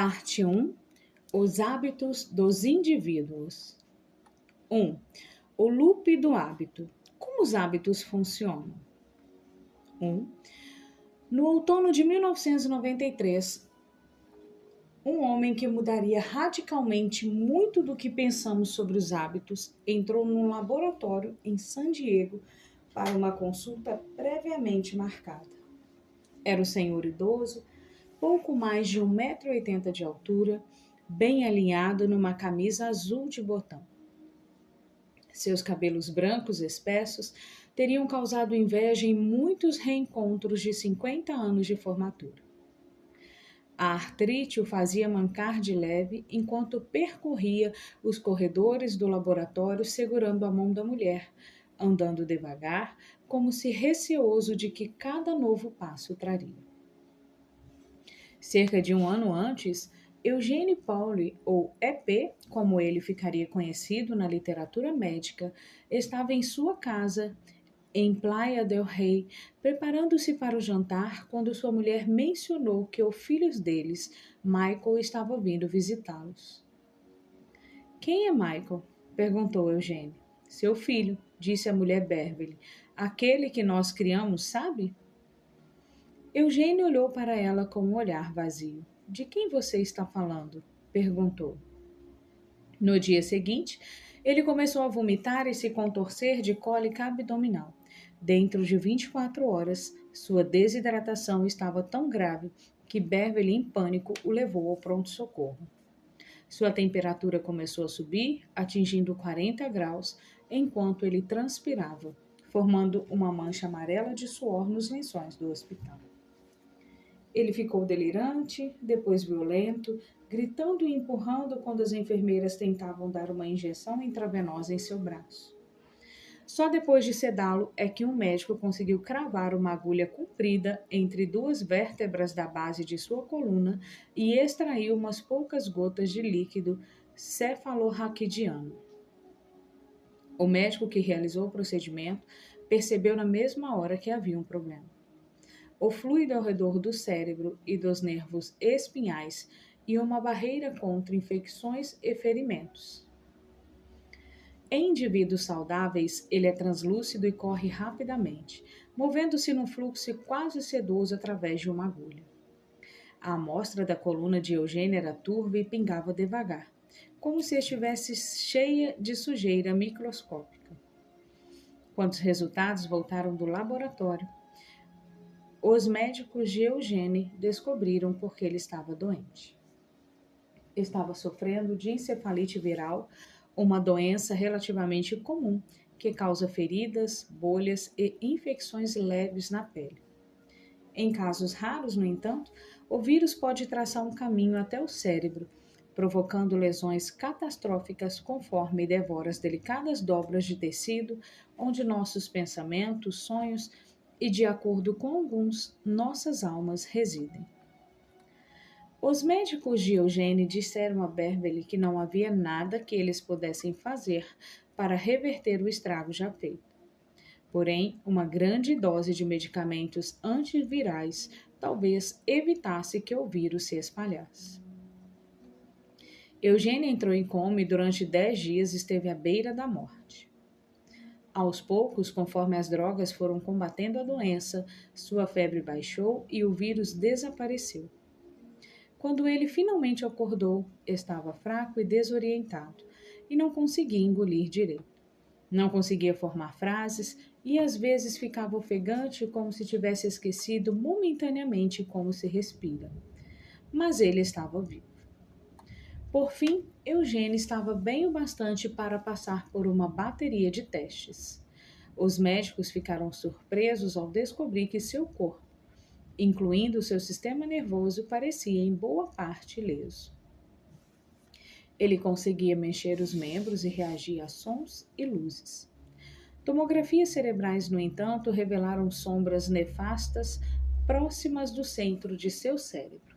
Parte 1. Os hábitos dos indivíduos. 1. O loop do hábito. Como os hábitos funcionam? 1. No outono de 1993, um homem que mudaria radicalmente muito do que pensamos sobre os hábitos entrou num laboratório em San Diego para uma consulta previamente marcada. Era um senhor idoso, pouco mais de 1,80 m de altura, bem alinhado numa camisa azul de botão. Seus cabelos brancos espessos teriam causado inveja em muitos reencontros de 50 anos de formatura. A artrite o fazia mancar de leve enquanto percorria os corredores do laboratório segurando a mão da mulher, andando devagar, como se receoso de que cada novo passo traria. Cerca de um ano antes, Eugene Pauli, ou EP, como ele ficaria conhecido na literatura médica, estava em sua casa, em Playa del Rey, preparando-se para o jantar quando sua mulher mencionou que o filho deles, Michael, estava vindo visitá-los. Quem é Michael? Perguntou Eugene. Seu filho, disse a mulher Beverly. Aquele que nós criamos, sabe? Eugênio olhou para ela com um olhar vazio. De quem você está falando? Perguntou. No dia seguinte, ele começou a vomitar e se contorcer de cólica abdominal. Dentro de 24 horas, sua desidratação estava tão grave que Beverly, em pânico, o levou ao pronto-socorro. Sua temperatura começou a subir, atingindo 40 graus, enquanto ele transpirava, formando uma mancha amarela de suor nos lençóis do hospital. Ele ficou delirante, depois violento, gritando e empurrando quando as enfermeiras tentavam dar uma injeção intravenosa em seu braço. Só depois de sedá-lo é que um médico conseguiu cravar uma agulha comprida entre duas vértebras da base de sua coluna e extrair umas poucas gotas de líquido cefalorraquidiano. O médico que realizou o procedimento percebeu na mesma hora que havia um problema. O fluido ao redor do cérebro e dos nervos espinhais e uma barreira contra infecções e ferimentos. Em indivíduos saudáveis, ele é translúcido e corre rapidamente, movendo-se num fluxo quase sedoso através de uma agulha. A amostra da coluna de Eugênio era turva e pingava devagar, como se estivesse cheia de sujeira microscópica. Quando os resultados voltaram do laboratório, os médicos de Eugênio descobriram por que ele estava doente. Estava sofrendo de encefalite viral, uma doença relativamente comum que causa feridas, bolhas e infecções leves na pele. Em casos raros, no entanto, o vírus pode traçar um caminho até o cérebro, provocando lesões catastróficas conforme devora as delicadas dobras de tecido onde nossos pensamentos, sonhos e, de acordo com alguns, nossas almas residem. Os médicos de Eugênio disseram a Beverly que não havia nada que eles pudessem fazer para reverter o estrago já feito. Porém, uma grande dose de medicamentos antivirais talvez evitasse que o vírus se espalhasse. Eugênio entrou em coma e durante 10 dias esteve à beira da morte. Aos poucos, conforme as drogas foram combatendo a doença, sua febre baixou e o vírus desapareceu. Quando ele finalmente acordou, estava fraco e desorientado e não conseguia engolir direito. Não conseguia formar frases e às vezes ficava ofegante como se tivesse esquecido momentaneamente como se respira. Mas ele estava vivo. Por fim, Eugênio estava bem o bastante para passar por uma bateria de testes. Os médicos ficaram surpresos ao descobrir que seu corpo, incluindo seu sistema nervoso, parecia em boa parte ileso. Ele conseguia mexer os membros e reagir a sons e luzes. Tomografias cerebrais, no entanto, revelaram sombras nefastas próximas do centro de seu cérebro.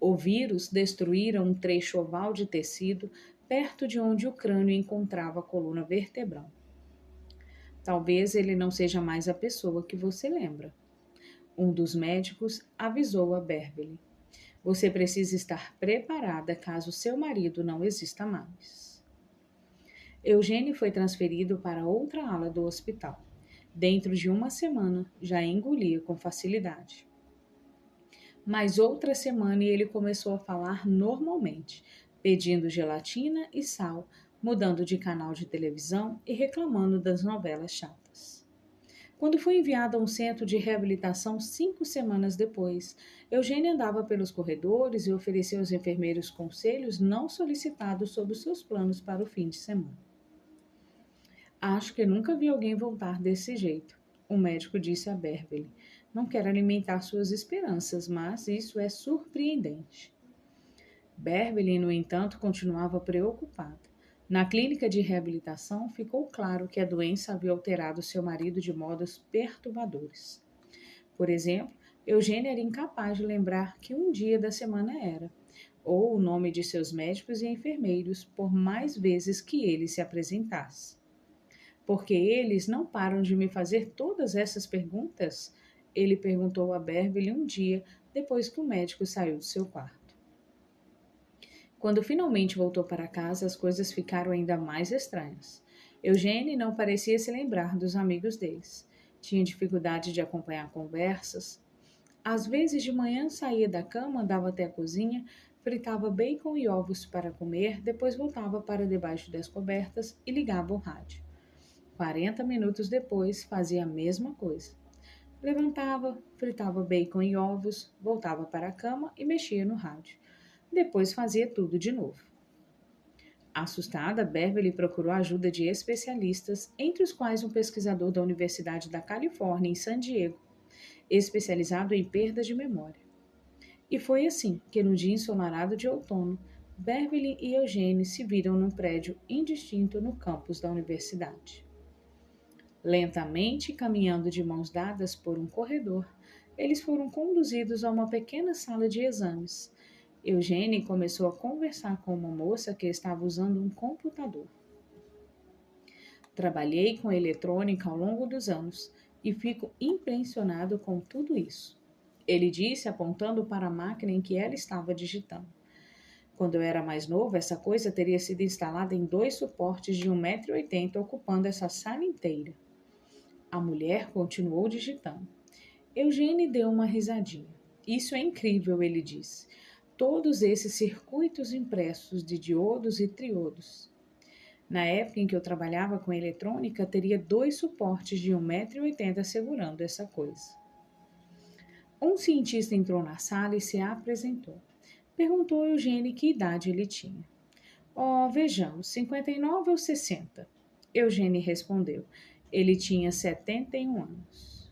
O vírus destruíra um trecho oval de tecido perto de onde o crânio encontrava a coluna vertebral. Talvez ele não seja mais a pessoa que você lembra. Um dos médicos avisou a Beverly. Você precisa estar preparada caso seu marido não exista mais. Eugênio foi transferido para outra ala do hospital. Dentro de uma semana, já engolia com facilidade. Mas outra semana e ele começou a falar normalmente, pedindo gelatina e sal, mudando de canal de televisão e reclamando das novelas chatas. Quando foi enviado a um centro de reabilitação 5 semanas depois, Eugênia andava pelos corredores e oferecia aos enfermeiros conselhos não solicitados sobre os seus planos para o fim de semana. Acho que nunca vi alguém voltar desse jeito, o médico disse a Beverly. Não quero alimentar suas esperanças, mas isso é surpreendente. Beverly, no entanto, continuava preocupada. Na clínica de reabilitação, ficou claro que a doença havia alterado seu marido de modos perturbadores. Por exemplo, Eugênia era incapaz de lembrar que um dia da semana era, ou o nome de seus médicos e enfermeiros, por mais vezes que ele se apresentasse. Porque eles não param de me fazer todas essas perguntas? Ele perguntou a Beverly um dia, depois que o médico saiu do seu quarto. Quando finalmente voltou para casa, as coisas ficaram ainda mais estranhas. Eugênie não parecia se lembrar dos amigos deles. Tinha dificuldade de acompanhar conversas. Às vezes de manhã saía da cama, andava até a cozinha, fritava bacon e ovos para comer, depois voltava para debaixo das cobertas e ligava o rádio. 40 minutos depois, fazia a mesma coisa. Levantava, fritava bacon e ovos, voltava para a cama e mexia no rádio. Depois fazia tudo de novo. Assustada, Beverly procurou a ajuda de especialistas, entre os quais um pesquisador da Universidade da Califórnia, em San Diego, especializado em perdas de memória. E foi assim que, no dia ensolarado de outono, Beverly e Eugênie se viram num prédio indistinto no campus da universidade. Lentamente, caminhando de mãos dadas por um corredor, eles foram conduzidos a uma pequena sala de exames. Eugênie começou a conversar com uma moça que estava usando um computador. Trabalhei com eletrônica ao longo dos anos e fico impressionado com tudo isso. Ele disse, apontando para a máquina em que ela estava digitando. Quando eu era mais novo, essa coisa teria sido instalada em 2 suportes de 1,80 m, ocupando essa sala inteira. A mulher continuou digitando. Eugênie deu uma risadinha. Isso é incrível, ele disse. Todos esses circuitos impressos de diodos e triodos. Na época em que eu trabalhava com eletrônica, teria 2 suportes de 1,80 m segurando essa coisa. Um cientista entrou na sala e se apresentou. Perguntou a Eugênie que idade ele tinha. Oh, vejamos, 59 ou 60? Eugênie respondeu. Ele tinha 71 anos.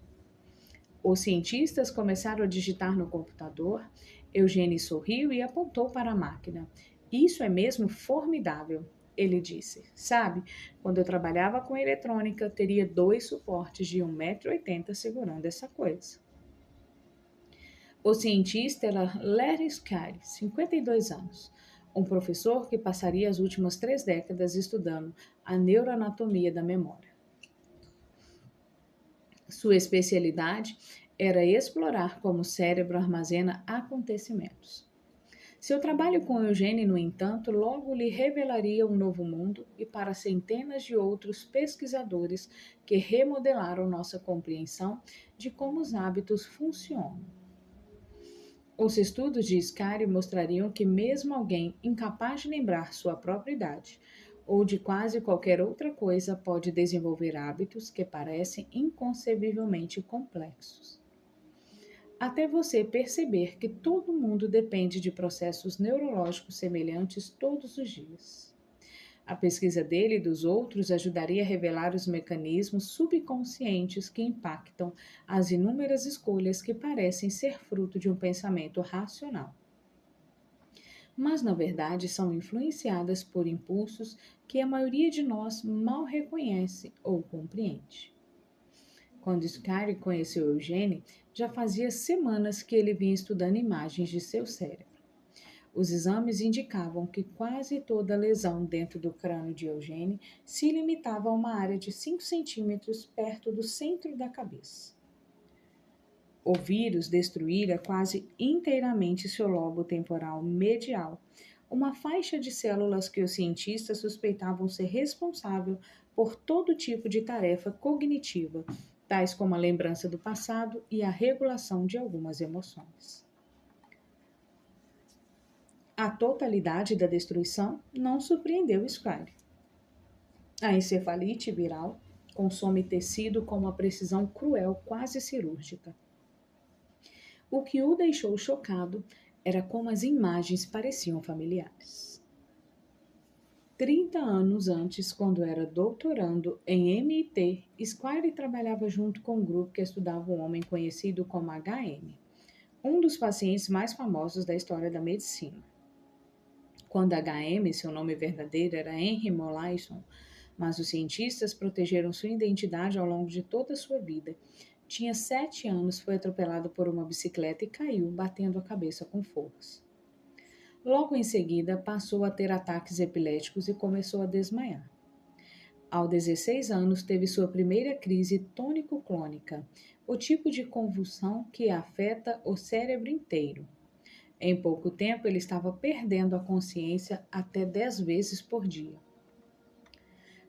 Os cientistas começaram a digitar no computador. Eugênie sorriu e apontou para a máquina. Isso é mesmo formidável, ele disse. Sabe, quando eu trabalhava com eletrônica, teria 2 suportes de 1,80 m segurando essa coisa. O cientista era Larry Scary, 52 anos, um professor que passaria as últimas 3 décadas estudando a neuroanatomia da memória. Sua especialidade era explorar como o cérebro armazena acontecimentos. Seu trabalho com Eugênie, no entanto, logo lhe revelaria um novo mundo e para centenas de outros pesquisadores que remodelaram nossa compreensão de como os hábitos funcionam. Os estudos de Scary mostrariam que mesmo alguém incapaz de lembrar sua própria idade ou de quase qualquer outra coisa pode desenvolver hábitos que parecem inconcebivelmente complexos. Até você perceber que todo mundo depende de processos neurológicos semelhantes todos os dias. A pesquisa dele e dos outros ajudaria a revelar os mecanismos subconscientes que impactam as inúmeras escolhas que parecem ser fruto de um pensamento racional. Mas, na verdade, são influenciadas por impulsos que a maioria de nós mal reconhece ou compreende. Quando Scary conheceu Eugênie, já fazia semanas que ele vinha estudando imagens de seu cérebro. Os exames indicavam que quase toda lesão dentro do crânio de Eugênie se limitava a uma área de 5 centímetros perto do centro da cabeça. O vírus destruíra quase inteiramente seu lobo temporal medial, uma faixa de células que os cientistas suspeitavam ser responsável por todo tipo de tarefa cognitiva, tais como a lembrança do passado e a regulação de algumas emoções. A totalidade da destruição não surpreendeu Squire. A encefalite viral consome tecido com uma precisão cruel, quase cirúrgica. O que o deixou chocado era como as imagens pareciam familiares. 30 anos antes, quando era doutorando em MIT, Squire trabalhava junto com um grupo que estudava um homem conhecido como HM, um dos pacientes mais famosos da história da medicina. Quando HM, seu nome verdadeiro era Henry Molaison, mas os cientistas protegeram sua identidade ao longo de toda a sua vida. Tinha 7 anos, foi atropelado por uma bicicleta e caiu, batendo a cabeça com força. Logo em seguida, passou a ter ataques epiléticos e começou a desmaiar. Aos 16 anos, teve sua primeira crise tônico-clônica, o tipo de convulsão que afeta o cérebro inteiro. Em pouco tempo, ele estava perdendo a consciência até 10 vezes por dia.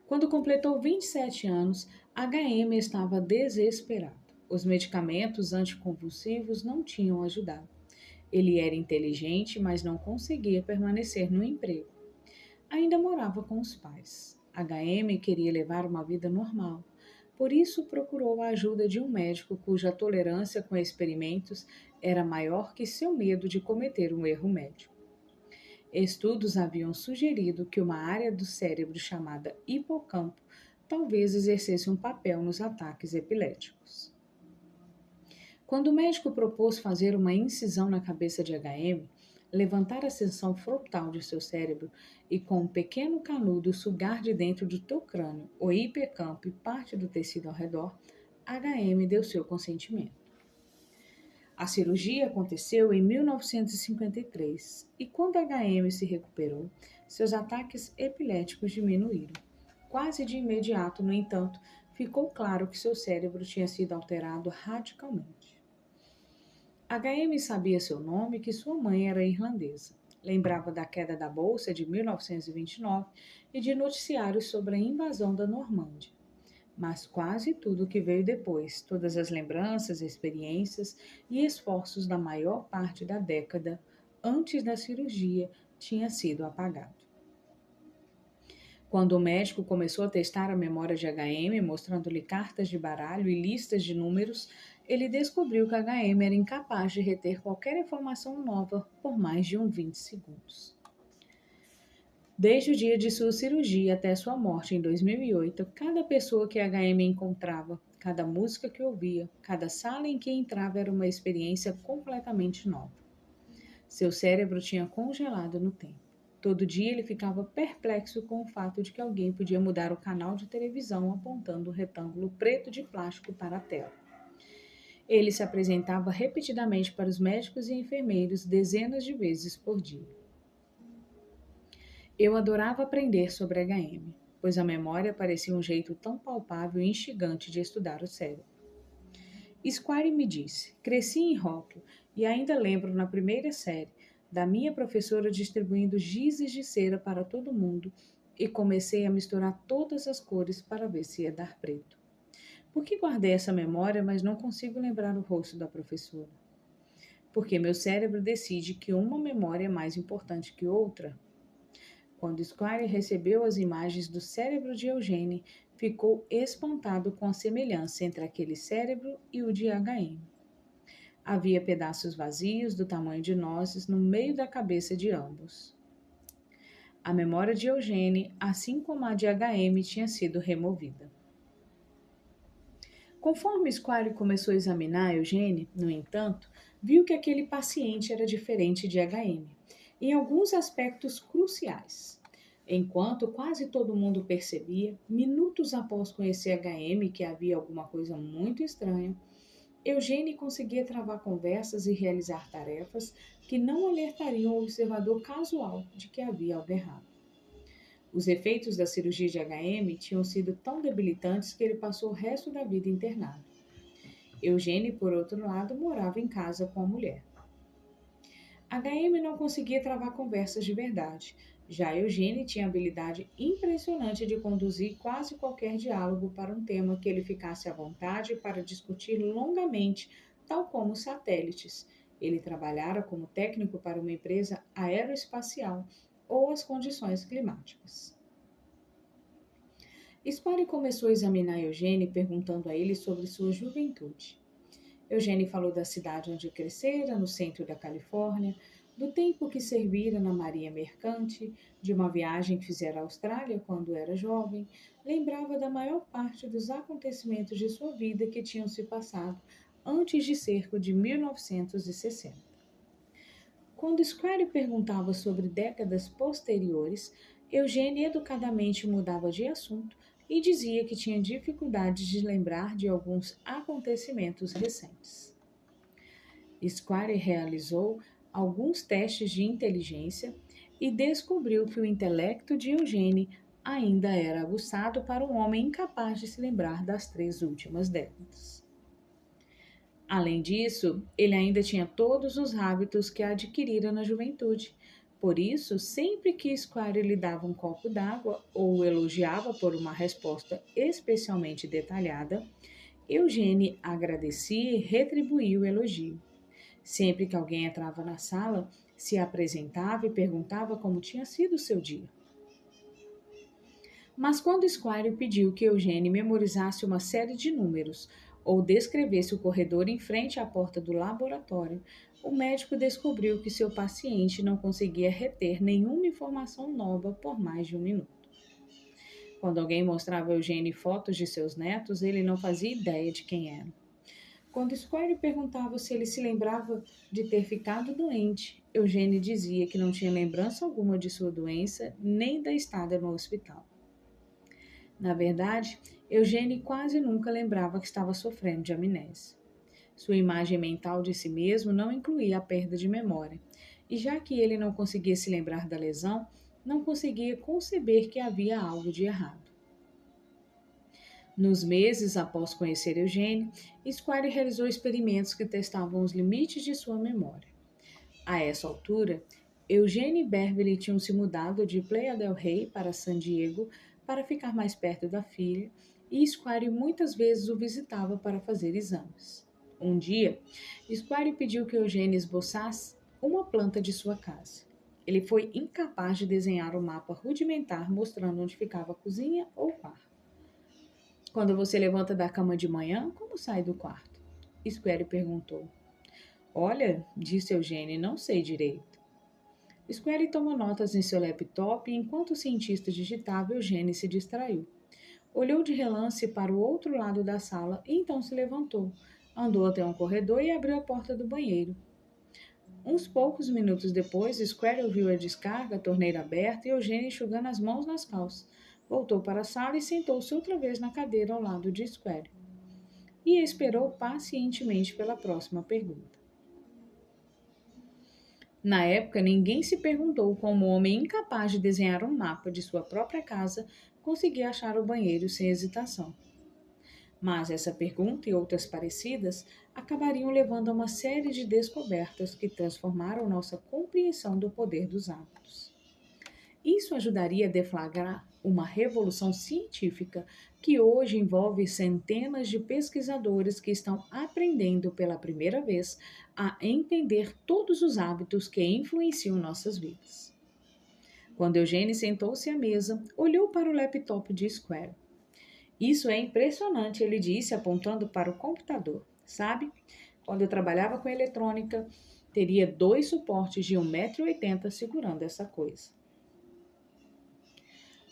Quando completou 27 anos, HM estava desesperado. Os medicamentos anticonvulsivos não tinham ajudado. Ele era inteligente, mas não conseguia permanecer no emprego. Ainda morava com os pais. HM queria levar uma vida normal. Por isso, procurou a ajuda de um médico cuja tolerância com experimentos era maior que seu medo de cometer um erro médico. Estudos haviam sugerido que uma área do cérebro chamada hipocampo talvez exercesse um papel nos ataques epiléticos. Quando o médico propôs fazer uma incisão na cabeça de HM, levantar a seção frontal de seu cérebro e com um pequeno canudo sugar de dentro do teu crânio o hipocampo e parte do tecido ao redor, HM deu seu consentimento. A cirurgia aconteceu em 1953 e quando HM se recuperou, seus ataques epiléticos diminuíram. Quase de imediato, no entanto, ficou claro que seu cérebro tinha sido alterado radicalmente. HM sabia seu nome e que sua mãe era irlandesa. Lembrava da queda da Bolsa de 1929 e de noticiários sobre a invasão da Normândia. Mas quase tudo que veio depois, todas as lembranças, experiências e esforços da maior parte da década antes da cirurgia, tinha sido apagado. Quando o médico começou a testar a memória de HM, mostrando-lhe cartas de baralho e listas de números, ele descobriu que HM era incapaz de reter qualquer informação nova por mais de 20 segundos. Desde o dia de sua cirurgia até sua morte em 2008, cada pessoa que HM encontrava, cada música que ouvia, cada sala em que entrava era uma experiência completamente nova. Seu cérebro tinha congelado no tempo. Todo dia ele ficava perplexo com o fato de que alguém podia mudar o canal de televisão apontando um retângulo preto de plástico para a tela. Ele se apresentava repetidamente para os médicos e enfermeiros dezenas de vezes por dia. Eu adorava aprender sobre HM, pois a memória parecia um jeito tão palpável e instigante de estudar o cérebro. Squire me disse, cresci em Róquio e ainda lembro na primeira série da minha professora distribuindo gizes de cera para todo mundo e comecei a misturar todas as cores para ver se ia dar preto. Por que guardei essa memória, mas não consigo lembrar o rosto da professora? Porque meu cérebro decide que uma memória é mais importante que outra? Quando Squire recebeu as imagens do cérebro de Eugene, ficou espantado com a semelhança entre aquele cérebro e o de HM. Havia pedaços vazios do tamanho de nozes no meio da cabeça de ambos. A memória de Eugene, assim como a de HM, tinha sido removida. Conforme Squire começou a examinar Eugene, no entanto, viu que aquele paciente era diferente de HM, em alguns aspectos cruciais. Enquanto quase todo mundo percebia, minutos após conhecer HM, que havia alguma coisa muito estranha, Eugene conseguia travar conversas e realizar tarefas que não alertariam o observador casual de que havia algo errado. Os efeitos da cirurgia de HM tinham sido tão debilitantes que ele passou o resto da vida internado. Eugênio, por outro lado, morava em casa com a mulher. HM não conseguia travar conversas de verdade. Já Eugênio tinha a habilidade impressionante de conduzir quase qualquer diálogo para um tema que ele ficasse à vontade para discutir longamente, tal como os satélites. Ele trabalhara como técnico para uma empresa aeroespacial ou as condições climáticas. Square começou a examinar Eugênio perguntando a ele sobre sua juventude. Eugênio falou da cidade onde crescera, no centro da Califórnia, do tempo que servira na marinha mercante, de uma viagem que fizera à Austrália quando era jovem, lembrava da maior parte dos acontecimentos de sua vida que tinham se passado antes de cerca de 1960. Quando Square perguntava sobre décadas posteriores, Eugênio educadamente mudava de assunto e dizia que tinha dificuldades de lembrar de alguns acontecimentos recentes. Square realizou alguns testes de inteligência e descobriu que o intelecto de Eugênio ainda era aguçado para um homem incapaz de se lembrar das 3 últimas décadas. Além disso, ele ainda tinha todos os hábitos que adquirira na juventude. Por isso, sempre que Square lhe dava um copo d'água ou o elogiava por uma resposta especialmente detalhada, Eugênio agradecia e retribuía o elogio. Sempre que alguém entrava na sala, se apresentava e perguntava como tinha sido o seu dia. Mas quando Squire pediu que Eugênio memorizasse uma série de números ou descrevesse o corredor em frente à porta do laboratório, o médico descobriu que seu paciente não conseguia reter nenhuma informação nova por mais de um minuto. Quando alguém mostrava a Eugênio fotos de seus netos, ele não fazia ideia de quem eram. Quando Squire perguntava se ele se lembrava de ter ficado doente, Eugênio dizia que não tinha lembrança alguma de sua doença nem da estada no hospital. Na verdade, Eugênio quase nunca lembrava que estava sofrendo de amnésia. Sua imagem mental de si mesmo não incluía a perda de memória, e já que ele não conseguia se lembrar da lesão, não conseguia conceber que havia algo de errado. Nos meses após conhecer Eugênio, Squire realizou experimentos que testavam os limites de sua memória. A essa altura, Eugênio e Beverly tinham se mudado de Playa del Rey para San Diego para ficar mais perto da filha, e Squire muitas vezes o visitava para fazer exames. Um dia, Squire pediu que Eugênio esboçasse uma planta de sua casa. Ele foi incapaz de desenhar um mapa rudimentar mostrando onde ficava a cozinha ou o quarto. Quando você levanta da cama de manhã, como sai do quarto? Square perguntou. Olha, disse Eugênio, não sei direito. Square tomou notas em seu laptop e enquanto o cientista digitava, Eugênio se distraiu. Olhou de relance para o outro lado da sala e então se levantou. Andou até um corredor e abriu a porta do banheiro. Uns poucos minutos depois, Square ouviu a descarga, a torneira aberta e Eugênio enxugando as mãos nas calças. Voltou para a sala e sentou-se outra vez na cadeira ao lado de Square. E esperou pacientemente pela próxima pergunta. Na época, ninguém se perguntou como o homem incapaz de desenhar um mapa de sua própria casa conseguia achar o banheiro sem hesitação. Mas essa pergunta e outras parecidas acabariam levando a uma série de descobertas que transformaram nossa compreensão do poder dos hábitos. Isso ajudaria a deflagrar uma revolução científica que hoje envolve centenas de pesquisadores que estão aprendendo pela primeira vez a entender todos os hábitos que influenciam nossas vidas. Quando Eugênio sentou-se à mesa, olhou para o laptop de Square. Isso é impressionante, ele disse, apontando para o computador. Sabe, quando eu trabalhava com eletrônica, teria 2 suportes de 1,80 m segurando essa coisa.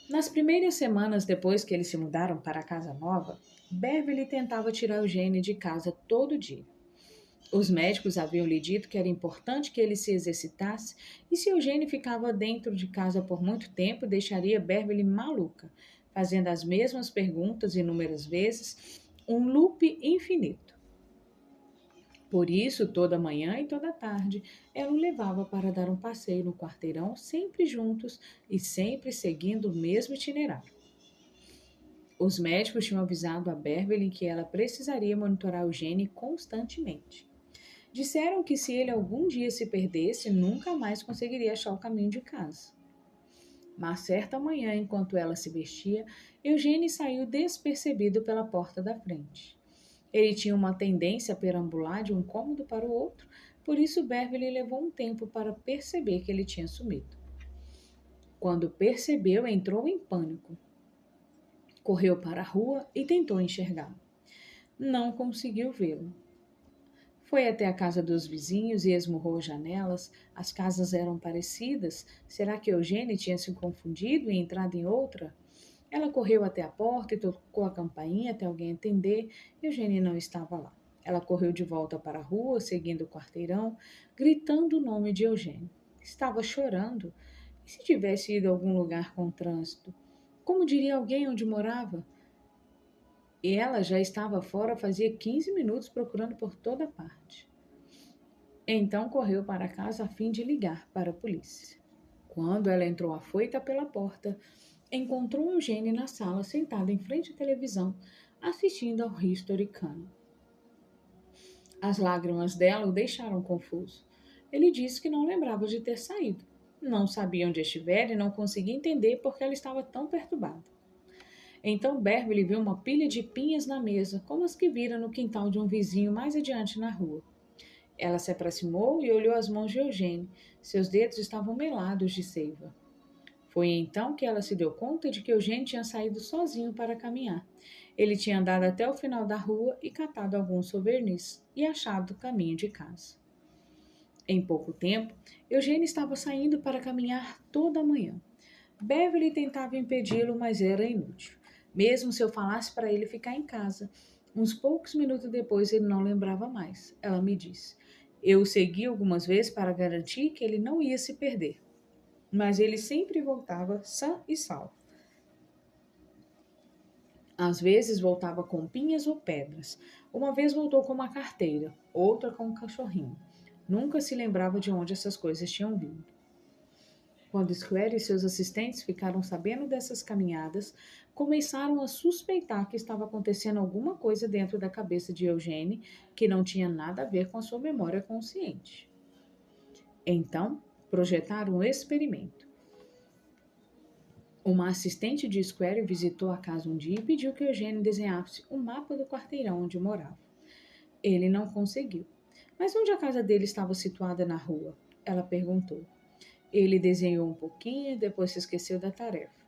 Nas primeiras semanas depois que eles se mudaram para a casa nova, Beverly tentava tirar Eugênio de casa todo dia. Os médicos haviam lhe dito que era importante que ele se exercitasse e se Eugênio ficava dentro de casa por muito tempo, deixaria Beverly maluca, fazendo as mesmas perguntas inúmeras vezes, um loop infinito. Por isso, toda manhã e toda tarde, ela o levava para dar um passeio no quarteirão, sempre juntos e sempre seguindo o mesmo itinerário. Os médicos tinham avisado a Beverly que ela precisaria monitorar Eugene constantemente. Disseram que se ele algum dia se perdesse, nunca mais conseguiria achar o caminho de casa. Mas certa manhã, enquanto ela se vestia, Eugene saiu despercebido pela porta da frente. Ele tinha uma tendência a perambular de um cômodo para o outro, por isso Beverly levou um tempo para perceber que ele tinha sumido. Quando percebeu, entrou em pânico. Correu para a rua e tentou enxergá-lo. Não conseguiu vê-lo. Foi até a casa dos vizinhos e esmurrou as janelas. As casas eram parecidas. Será que Eugênia tinha se confundido e entrado em outra? Ela correu até a porta e tocou a campainha até alguém atender. Eugênia não estava lá. Ela correu de volta para a rua, seguindo o quarteirão, gritando o nome de Eugênia. Estava chorando. E se tivesse ido a algum lugar com trânsito? Como diria alguém onde morava? E ela já estava fora fazia 15 minutos procurando por toda parte. Então correu para casa a fim de ligar para a polícia. Quando ela entrou afoita pela porta, encontrou Eugênia na sala sentada em frente à televisão, assistindo ao History Channel. As lágrimas dela o deixaram confuso. Ele disse que não lembrava de ter saído. Não sabia onde estivera e não conseguia entender por que ela estava tão perturbada. Então Beverly viu uma pilha de pinhas na mesa, como as que vira no quintal de um vizinho mais adiante na rua. Ela se aproximou e olhou as mãos de Eugênio. Seus dedos estavam melados de seiva. Foi então que ela se deu conta de que Eugênio tinha saído sozinho para caminhar. Ele tinha andado até o final da rua e catado alguns souvenirs e achado o caminho de casa. Em pouco tempo, Eugênio estava saindo para caminhar toda a manhã. Beverly tentava impedi-lo, mas era inútil. Mesmo se eu falasse para ele ficar em casa. Uns poucos minutos depois ele não lembrava mais. Ela me disse. Eu o segui algumas vezes para garantir que ele não ia se perder. Mas ele sempre voltava sã e salvo. Às vezes voltava com pinhas ou pedras. Uma vez voltou com uma carteira, outra com um cachorrinho. Nunca se lembrava de onde essas coisas tinham vindo. Quando Square e seus assistentes ficaram sabendo dessas caminhadas, começaram a suspeitar que estava acontecendo alguma coisa dentro da cabeça de Eugênie que não tinha nada a ver com a sua memória consciente. Então, projetaram um experimento. Uma assistente de Square visitou a casa um dia e pediu que Eugênie desenhasse um mapa do quarteirão onde morava. Ele não conseguiu. Mas onde a casa dele estava situada na rua? Ela perguntou. Ele desenhou um pouquinho e depois se esqueceu da tarefa.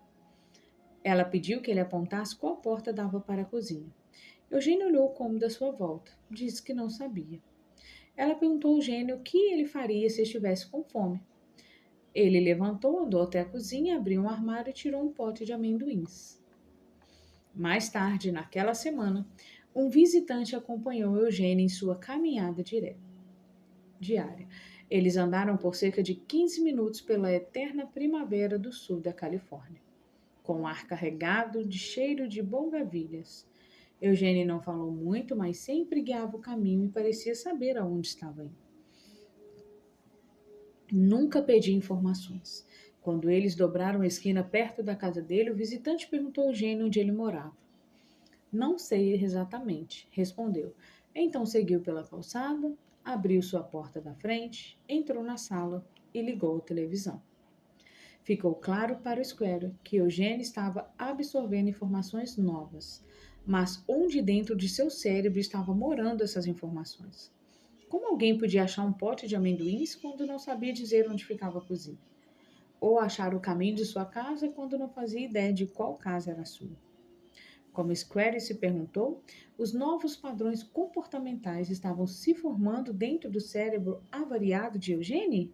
Ela pediu que ele apontasse qual porta dava para a cozinha. Eugênio olhou o cômodo à sua volta. Disse que não sabia. Ela perguntou a Eugênio o que ele faria se estivesse com fome. Ele levantou, andou até a cozinha, abriu um armário e tirou um pote de amendoins. Mais tarde, naquela semana, um visitante acompanhou Eugênio em sua caminhada diária. Eles andaram por cerca de 15 minutos pela eterna primavera do sul da Califórnia, com o ar carregado de cheiro de bougainvillas. Eugênio não falou muito, mas sempre guiava o caminho e parecia saber aonde estava indo. Nunca pedi informações. Quando eles dobraram a esquina perto da casa dele, o visitante perguntou a Eugênio onde ele morava. Não sei exatamente, respondeu. Então seguiu pela calçada, abriu sua porta da frente, entrou na sala e ligou a televisão. Ficou claro para o Square que Eugênio estava absorvendo informações novas, mas onde dentro de seu cérebro estavam morando essas informações? Como alguém podia achar um pote de amendoins quando não sabia dizer onde ficava a cozinha? Ou achar o caminho de sua casa quando não fazia ideia de qual casa era a sua? Como Square se perguntou, os novos padrões comportamentais estavam se formando dentro do cérebro avariado de Eugênio?